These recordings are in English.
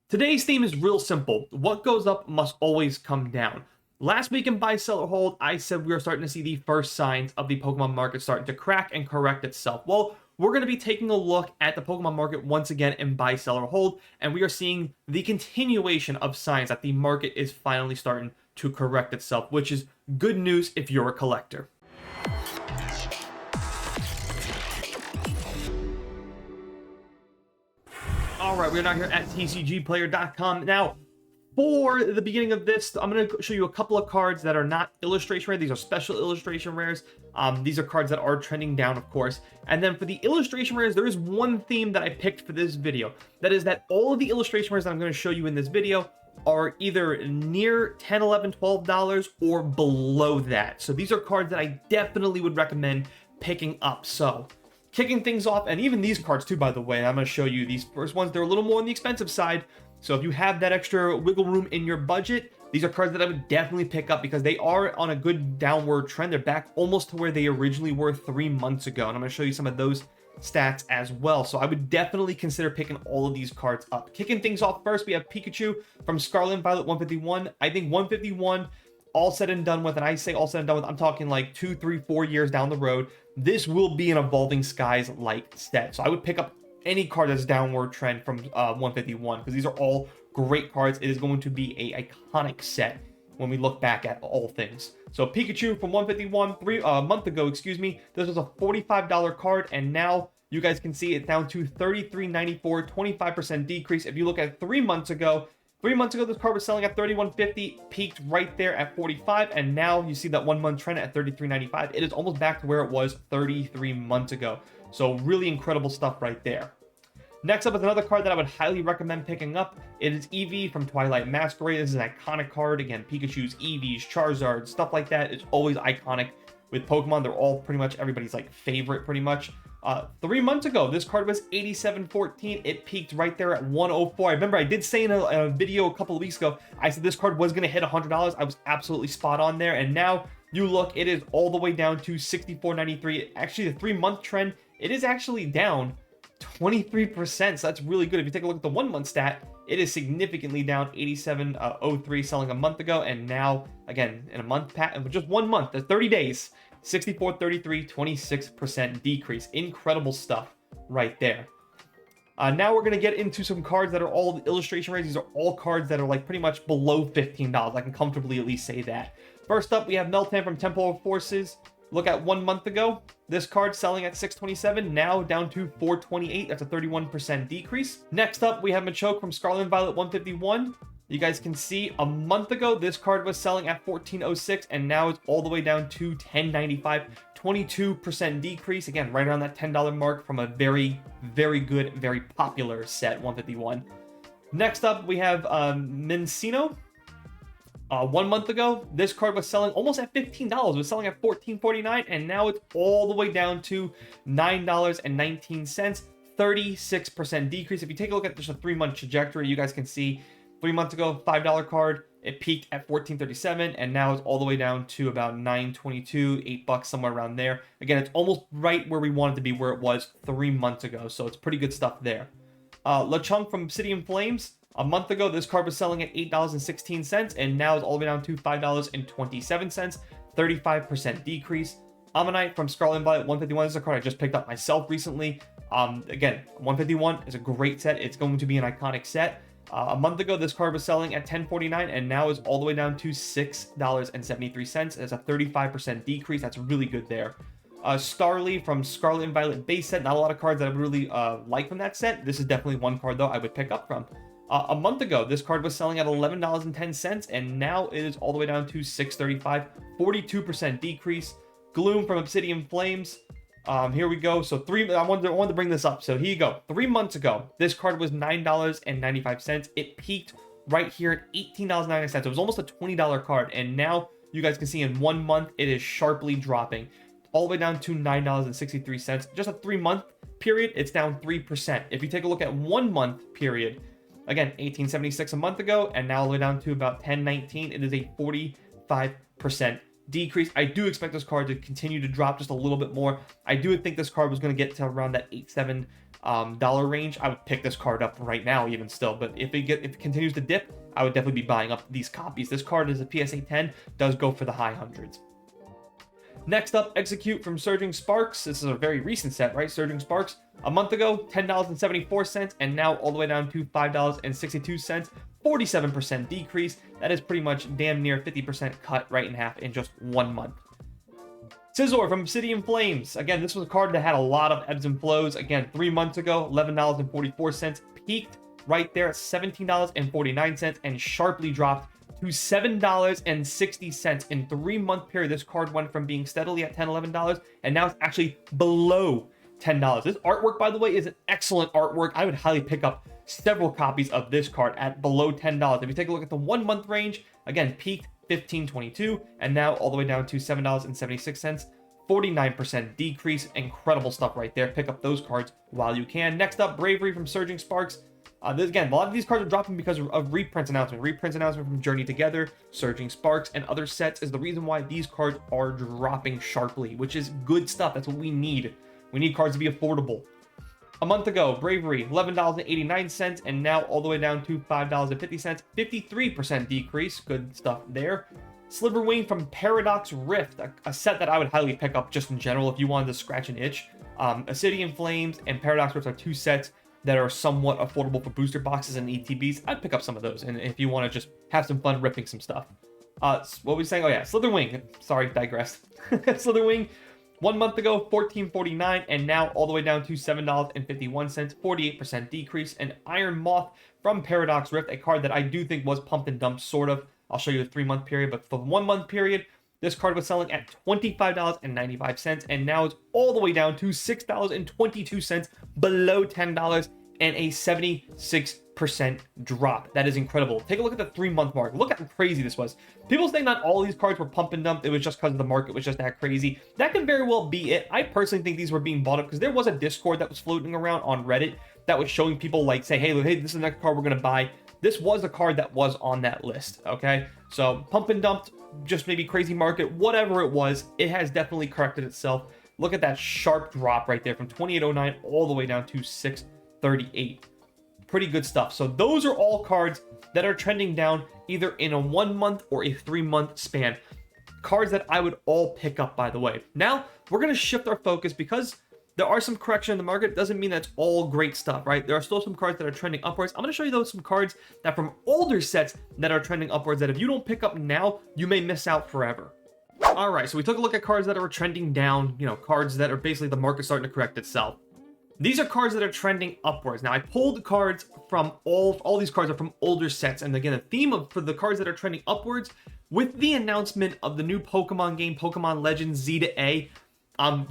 Today's theme is real simple. What goes up must always come down. Last week in Buy, Sell, or Hold, I said we are starting to see the first signs of the Pokemon market starting to crack and correct itself. Well, we're going to be taking a look at the Pokemon market once again in Buy, Sell, or Hold, and we are seeing the continuation of signs that the market is finally starting to correct itself, which is good news if you're a collector. Alright, we're now here at TCGplayer.com. Now, for the beginning of this, I'm going to show you a couple of cards that are not illustration rare. These are special illustration rares. These are cards that are trending down, of course. And then for the illustration rares, there is one theme that I picked for this video. That is that all of the illustration rares that I'm going to show you in this video are either near $10, $11, $12 or below that. So these are cards that I definitely would recommend picking up. So kicking things off, and even these cards too, by the way, I'm going to show you these first ones. They're a little more on the expensive side. So if you have that extra wiggle room in your budget, these are cards that I would definitely pick up because they are on a good downward trend. They're back almost to where they originally were 3 months ago. And I'm going to show you some of those stats as well. So I would definitely consider picking all of these cards up. Kicking things off first, we have Pikachu from Scarlet and Violet 151. I think 151, all said and done with, and I say all said and done with, I'm talking like 2, 3, 4 years down the road, this will be an Evolving Skies like set. So I would pick up any card that's downward trend from 151 because these are all great cards. It is going to be a iconic set when we look back at all things. So Pikachu from 151 a month ago, excuse me, this was a $45 card, and now you guys can see it down to $33.94, 25% decrease. If you look at 3 months ago, this card was selling at $31.50, peaked right there at $45, and now you see that 1 month trend at $33.95. It is almost back to where it was 33 months ago. So really incredible stuff right there. Next up is another card that I would highly recommend picking up. It is Eevee from Twilight Masquerade. This is an iconic card. Again, Pikachu's, Eevees, Charizard, stuff like that. It's always iconic with Pokemon. They're all pretty much everybody's like favorite pretty much. 3 months ago, this card was $87.14. It peaked right there at $104. I remember I did say in a video a couple of weeks ago, I said this card was going to hit $100. I was absolutely spot on there. And now you look, it is all the way down to $64.93. Actually, the 3 month trend, it is actually down 23%. So that's really good. If you take a look at the 1 month stat, it is significantly down. 87.03 selling a month ago, and now again in a month, just 1 month, that's 30 days, 64.33, 26% decrease. Incredible stuff right there. Now we're going to get into some cards that are all illustration rates. These are all cards that are like pretty much below $15. I can comfortably at least say that. First up, we have Meltan from Temple of Forces. Look at 1 month ago, this card selling at $627, now down to $428. That's a 31% decrease. Next up, we have Machoke from Scarlet and Violet 151. You guys can see a month ago, this card was selling at $1406, and now it's all the way down to $1095. 22% decrease. Again, right around that $10 mark from a very, very good, very popular set, 151. Next up, we have Mincino. 1 month ago, this card was selling almost at $15. It was selling at $14.49, and now it's all the way down to $9.19. 36% decrease. If you take a look at just a 3 month trajectory, you guys can see 3 months ago, $5 card, it peaked at $14.37, and now it's all the way down to about $9.22, $8, somewhere around there. Again, it's almost right where we wanted to be, where it was 3 months ago, so it's pretty good stuff there. Lechonk from Obsidian Flames. A month ago, this card was selling at $8.16, and now it's all the way down to $5.27, 35% decrease. Ammonite from Scarlet and Violet 151 is a card I just picked up myself recently. Again, 151 is a great set. It's going to be an iconic set. A month ago, this card was selling at $10.49, and now it's all the way down to $6.73. It's a 35% decrease. That's really good there. Starly from Scarlet and Violet base set. Not a lot of cards that I would really like from that set. This is definitely one card, though, I would pick up from. A month ago, this card was selling at $11.10, and now it is all the way down to $6.35, 42% decrease. Gloom from Obsidian Flames. Here we go. So I wanted to bring this up. So here you go. 3 months ago, this card was $9.95. It peaked right here at $18.99. It was almost a $20 card, and now you guys can see in 1 month, it is sharply dropping all the way down to $9.63. Just a 3 month period, it's down 3%. If you take a look at 1 month period, again, $18.76 a month ago, and now all the way down to about $10.19. It is a 45% decrease. I do expect this card to continue to drop just a little bit more. I do think this card was going to get to around that $8-7 range. I would pick this card up right now even still, but if it continues to dip, I would definitely be buying up these copies. This card is a PSA 10, does go for the high hundreds. Next up, Execute from Surging Sparks. This is a very recent set, right? Surging Sparks. A month ago, $10.74, and now all the way down to $5.62. 47% decrease. That is pretty much damn near 50% cut right in half in just 1 month. Scizor from Obsidian Flames. Again, this was a card that had a lot of ebbs and flows. Again, 3 months ago, $11.44. Peaked right there at $17.49 and sharply dropped to $7.60 in 3-month period. This card went from being steadily at $10-11 and now it's actually below $10. This artwork, by the way, is an excellent artwork. I would highly pick up several copies of this card at below $10. If you take a look at the 1-month range, again, peaked $15.22 and now all the way down to $7.76. 49% decrease. Incredible stuff right there. Pick up those cards while you can. Next up, Bravery from Surging Sparks. Again, a lot of these cards are dropping because of reprints announcement. Reprints announcement from Journey Together, Surging Sparks, and other sets is the reason why these cards are dropping sharply, which is good stuff. That's what we need. We need cards to be affordable. A month ago, Bravery, $11.89, and now all the way down to $5.50. 53% decrease. Good stuff there. Sliverwing from Paradox Rift, a set that I would highly pick up just in general if you wanted to scratch an itch. Obsidian Flames and Paradox Rift are 2 sets that are somewhat affordable for booster boxes and ETBs. I'd pick up some of those, and if you want to just have some fun ripping some stuff. What were we saying? Oh yeah, Slitherwing. Sorry, digressed. Slitherwing, 1 month ago, $14.49, and now all the way down to $7.51, 48% decrease. And Iron Moth from Paradox Rift, a card that I do think was pumped and dumped, sort of. I'll show you the 3-month period, but for the 1-month period, this card was selling at $25.95, and now it's all the way down to $6.22, below $10, and a 76% drop. That is incredible. Take a look at the 3-month mark. Look how crazy this was. People saying not all these cards were pump and dumped. It was just because the market was just that crazy. That can very well be it. I personally think these were being bought up because there was a Discord that was floating around on Reddit that was showing people like, say, hey, this is the next card we're going to buy. This was a card that was on that list, okay? So pump and dumped, just maybe crazy market, whatever it was, it has definitely corrected itself. Look at that sharp drop right there from 28.09 all the way down to 6.38. Pretty good stuff. So those are all cards that are trending down either in a 1-month or a 3-month span. Cards that I would all pick up, by the way. Now, we're going to shift our focus because there are some correction in the market. Doesn't mean that's all great stuff, right? There are still some cards that are trending upwards. I'm going to show you those some cards that from older sets that are trending upwards that if you don't pick up now, you may miss out forever. All right, so we took a look at cards that are trending down, cards that are basically the market starting to correct itself. These are cards that are trending upwards. Now, I pulled cards from all these cards are from older sets. And again, the theme for the cards that are trending upwards with the announcement of the new Pokemon game, Pokemon Legends Z to A,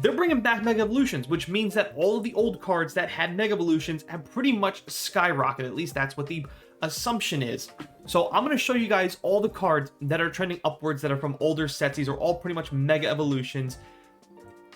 they're bringing back Mega Evolutions, which means that all of the old cards that had Mega Evolutions have pretty much skyrocketed. At least that's what the assumption is. So I'm going to show you guys all the cards that are trending upwards that are from older sets. These are all pretty much Mega Evolutions.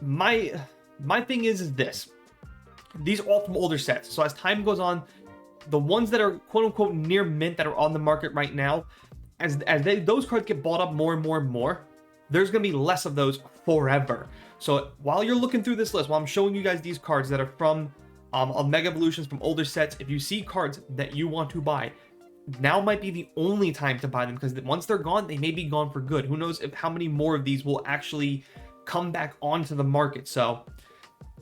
My thing is this. These are all from older sets. So as time goes on, the ones that are quote unquote near mint that are on the market right now, as those cards get bought up more and more and more, there's going to be less of those forever. So while you're looking through this list, while I'm showing you guys these cards that are from Mega Evolutions from older sets, if you see cards that you want to buy, now might be the only time to buy them because once they're gone, they may be gone for good. Who knows how many more of these will actually come back onto the market. So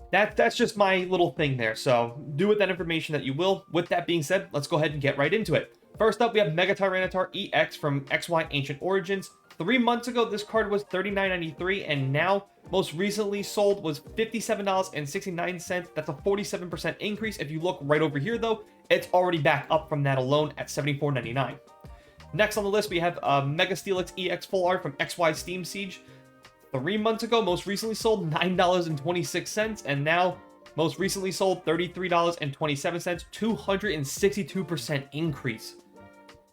that's just my little thing there. So do with that information that you will. With that being said, let's go ahead and get right into it. First up, we have Mega Tyranitar EX from XY Ancient Origins. 3 months ago, this card was $39.93, and now most recently sold was $57.69. That's a 47% increase. If you look right over here, though, it's already back up from that alone at $74.99. Next on the list, we have Mega Steelix EX Full Art from XY Steam Siege. 3 months ago, most recently sold $9.26, and now most recently sold $33.27, 262% increase.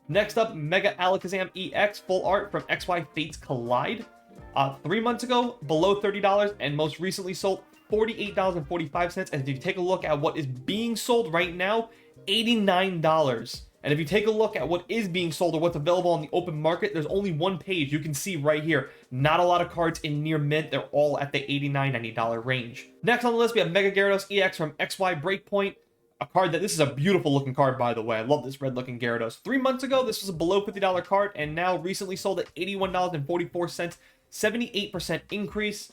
Next up, Mega Alakazam EX Full Art from XY Fates Collide. 3 months ago, below $30, and most recently sold $48.45. And if you take a look at what is being sold right now, $89. And if you take a look at what is being sold or what's available on the open market, there's only one page. You can see right here, not a lot of cards in near mint. They're all at the $89, $90 range. Next on the list, we have Mega Gyarados EX from XY Breakpoint. A card this is a beautiful looking card, by the way. I love this red looking Gyarados. 3 months ago, this was a below $50 card, and now recently sold at $81.44, 78% increase.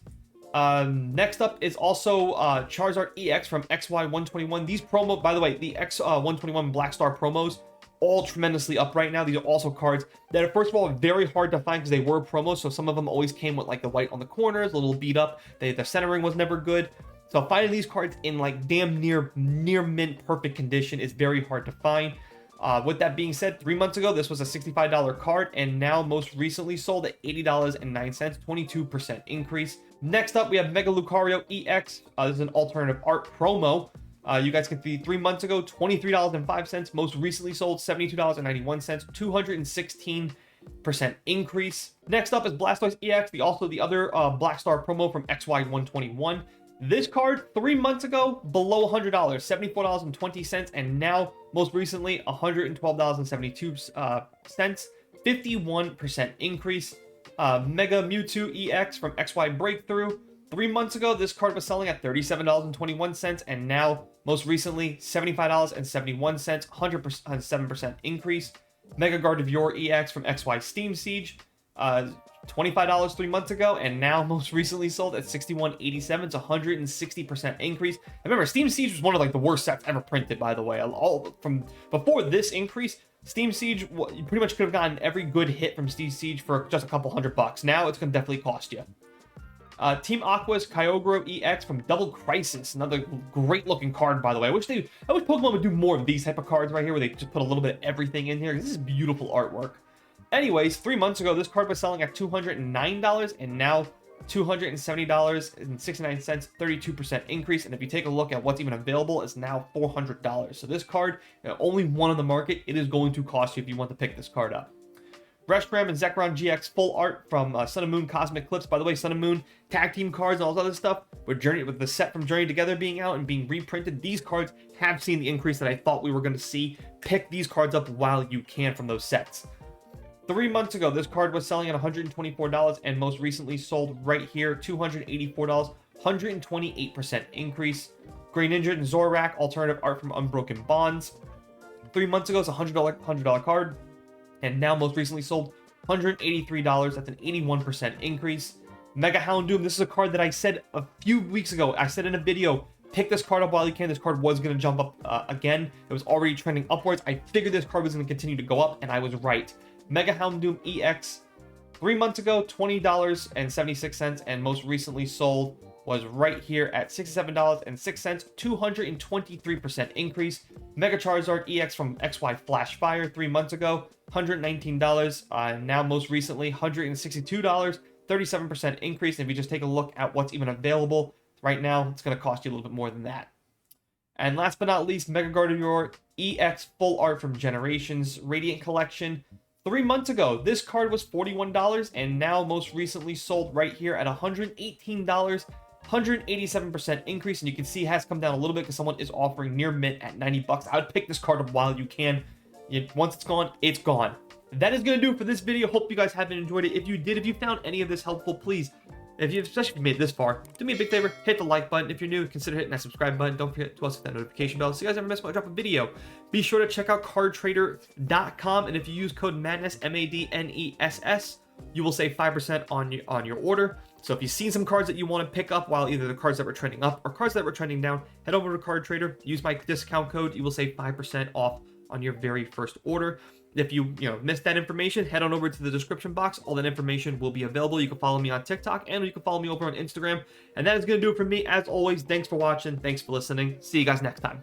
Next up is also Charizard EX from XY121. These promo, by the way, the X121 Black Star promos, all tremendously up right now. These are also cards that are, first of all, very hard to find because they were promos, so some of them always came with like the white on the corners, a little beat up. The centering was never good. So finding these cards in like damn near mint perfect condition is very hard to find. With that being said, 3 months ago, this was a $65 card, and now most recently sold at $80.09, 22% increase. Next up, we have Mega Lucario EX. This is an alternative art promo. You guys can see 3 months ago, $23.05. Most recently sold $72.91, 216% increase. Next up is Blastoise EX, the other Black Star promo from XY121. This card, 3 months ago, below $100, $74.20, and now, most recently, $112.72, 51% increase. Mega Mewtwo EX from XY Breakthrough. 3 months ago, this card was selling at $37.21, and now, most recently, $75.71, 107% increase. Mega Gardevoir EX from XY Steam Siege. $25 3 months ago, and now most recently sold at $61.87. It's 160% increase. And remember, Steam Siege was one of like the worst sets ever printed, by the way. All from before this increase, Steam Siege, you pretty much could have gotten every good hit from Steam Siege for just a couple $100. Now it's going to definitely cost you. Team Aqua's Kyogre EX from Double Crisis, another great looking card, by the way. I wish Pokemon would do more of these type of cards right here, where they just put a little bit of everything in here. This is beautiful artwork. Anyways, 3 months ago, this card was selling at $209, and now $270.69, 32% increase. And if you take a look at what's even available, it's now $400. So this card, only one on the market, it is going to cost you if you want to pick this card up. Reshiram and Zekrom GX full art from Sun and Moon Cosmic Clips. By the way, Sun and Moon tag team cards and all this other stuff, with the set from Journey Together being out and being reprinted, these cards have seen the increase that I thought we were going to see. Pick these cards up while you can from those sets. 3 months ago, this card was selling at $124, and most recently sold right here, $284, 128% increase. Great Ninja and Zorak, alternative art from Unbroken Bonds. 3 months ago, it's a $100 card, and now most recently sold $183. That's an 81% increase. Mega Houndoom, this is a card that I said a few weeks ago. I said in a video, pick this card up while you can. This card was going to jump up again. It was already trending upwards. I figured this card was going to continue to go up, and I was right. Mega Houndoom EX, 3 months ago, $20.76, and most recently sold was right here at $67.06, 223% increase. Mega Charizard EX from XY Flash Fire, 3 months ago, $119, now most recently $162, 37% increase. And if you just take a look at what's even available right now, it's going to cost you a little bit more than that. And last but not least, Mega Gardevoir EX full art from Generations Radiant Collection. 3 months ago, this card was $41, and now most recently sold right here at $118, 187% increase. And you can see it has come down a little bit because someone is offering near mint at $90. I would pick this card up while you can. Once it's gone, it's gone. That is going to do it for this video. Hope you guys have enjoyed it. If you did, if you found any of this helpful, please, especially if you made it this far, do me a big favor, hit the like button. If you're new, consider hitting that subscribe button. Don't forget to also hit that notification bell so you guys never miss when I drop a video. Be sure to check out cardtrader.com, and if you use code MADNESS, MADNESS, you will save 5% on your order. So if you've seen some cards that you want to pick up while either the cards that were trending up or cards that were trending down, head over to Card Trader, use my discount code, you will save 5% off on your very first order. If you missed that information, head on over to the description box. All that information will be available. You can follow me on TikTok, and you can follow me over on Instagram. And that is going to do it for me. As always, thanks for watching. Thanks for listening. See you guys next time.